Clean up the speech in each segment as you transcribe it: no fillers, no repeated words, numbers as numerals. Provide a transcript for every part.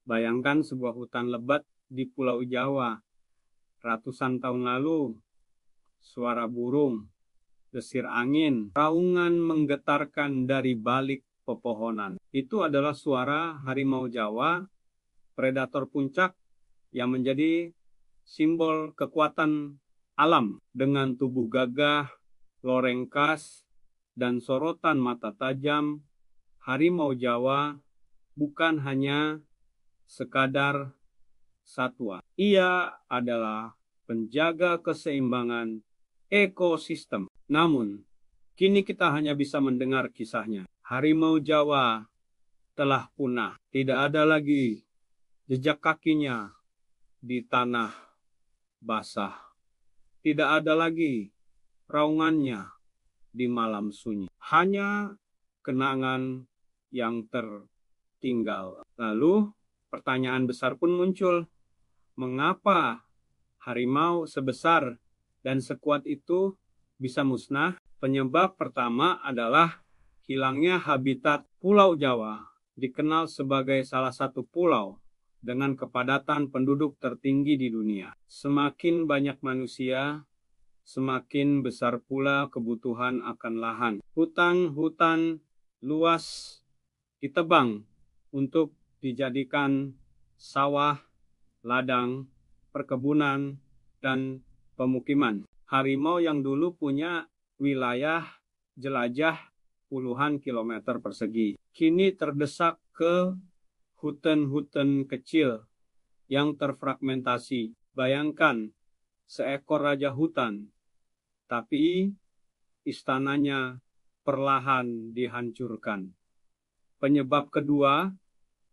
Bayangkan sebuah hutan lebat di Pulau Jawa. Ratusan tahun lalu, suara burung, desir angin, raungan menggetarkan dari balik pepohonan. Itu adalah suara harimau Jawa, predator puncak yang menjadi simbol kekuatan alam. Dengan tubuh gagah, loreng khas, dan sorotan mata tajam, harimau Jawa bukan hanya sekadar satwa. Ia adalah penjaga keseimbangan ekosistem. Namun, kini kita hanya bisa mendengar kisahnya. Harimau Jawa telah punah. Tidak ada lagi jejak kakinya di tanah basah. Tidak ada lagi raungannya di malam sunyi. Hanya kenangan yang tertinggal. Lalu, pertanyaan besar pun muncul. Mengapa harimau sebesar dan sekuat itu bisa musnah? Penyebab pertama adalah hilangnya habitat Pulau Jawa. Dikenal sebagai salah satu pulau dengan kepadatan penduduk tertinggi di dunia. Semakin banyak manusia, semakin besar pula kebutuhan akan lahan. Hutan-hutan luas ditebang untuk dijadikan sawah, ladang, perkebunan, dan pemukiman. Harimau yang dulu punya wilayah jelajah puluhan kilometer persegi, kini terdesak ke hutan-hutan kecil yang terfragmentasi. Bayangkan seekor raja hutan, tapi istananya perlahan dihancurkan. Penyebab kedua,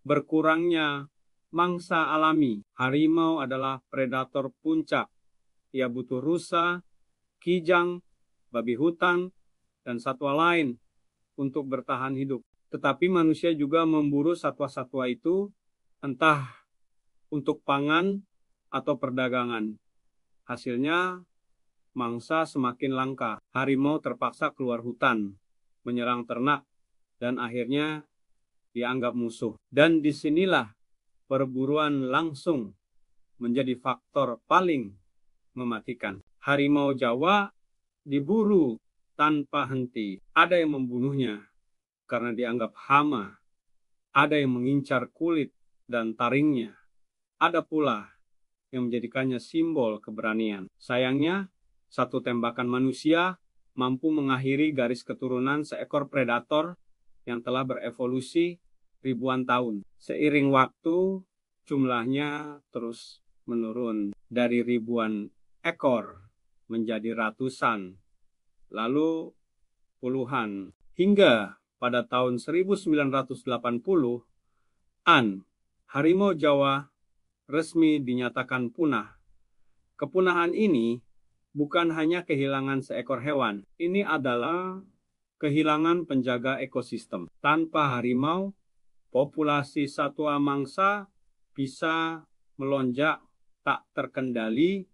berkurangnya mangsa alami. Harimau adalah predator puncak. Ia butuh rusa, kijang, babi hutan, dan satwa lain untuk bertahan hidup. Tetapi manusia juga memburu satwa-satwa itu entah untuk pangan atau perdagangan. Hasilnya, mangsa semakin langka. Harimau terpaksa keluar hutan, menyerang ternak, dan akhirnya dianggap musuh. Dan disinilah perburuan langsung menjadi faktor paling mematikan. Harimau Jawa diburu tanpa henti. Ada yang membunuhnya karena dianggap hama. Ada yang mengincar kulit dan taringnya. Ada pula yang menjadikannya simbol keberanian. Sayangnya, satu tembakan manusia mampu mengakhiri garis keturunan seekor predator yang telah berevolusi ribuan tahun. Seiring waktu, jumlahnya terus menurun dari ribuan ekor menjadi ratusan, lalu puluhan, hingga pada tahun 1980-an, harimau Jawa resmi dinyatakan punah. Kepunahan ini bukan hanya kehilangan seekor hewan, ini adalah kehilangan penjaga ekosistem. Tanpa harimau, populasi satwa mangsa bisa melonjak tak terkendali,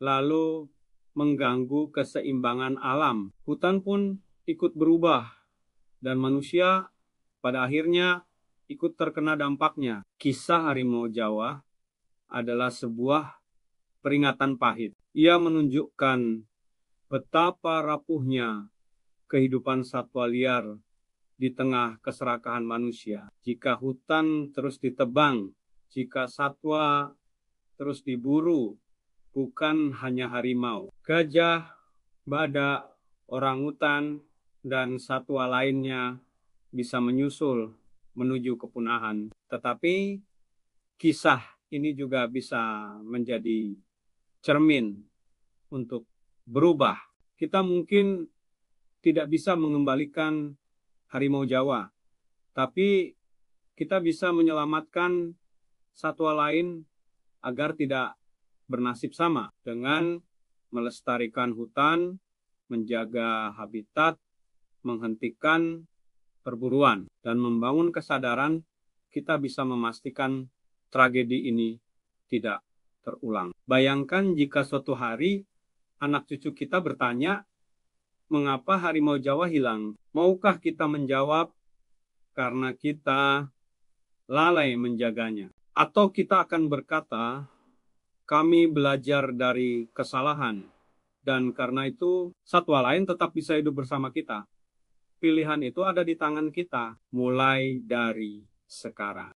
lalu mengganggu keseimbangan alam. Hutan pun ikut berubah, dan manusia pada akhirnya ikut terkena dampaknya. Kisah harimau Jawa adalah sebuah peringatan pahit. Ia menunjukkan betapa rapuhnya kehidupan satwa liar di tengah keserakahan manusia. Jika hutan terus ditebang, jika satwa terus diburu, bukan hanya harimau, gajah, badak, orangutan, dan satwa lainnya bisa menyusul menuju kepunahan. Tetapi kisah ini juga bisa menjadi cermin untuk berubah. Kita mungkin tidak bisa mengembalikan harimau Jawa, tapi kita bisa menyelamatkan satwa lain agar tidak bernasib sama dengan melestarikan hutan, menjaga habitat, menghentikan perburuan, dan membangun kesadaran. Kita bisa memastikan tragedi ini tidak terulang. Bayangkan jika suatu hari anak cucu kita bertanya, mengapa harimau Jawa hilang? Maukah kita menjawab, karena kita lalai menjaganya? Atau kita akan berkata, kami belajar dari kesalahan, dan karena itu satwa lain tetap bisa hidup bersama kita. Pilihan itu ada di tangan kita, mulai dari sekarang.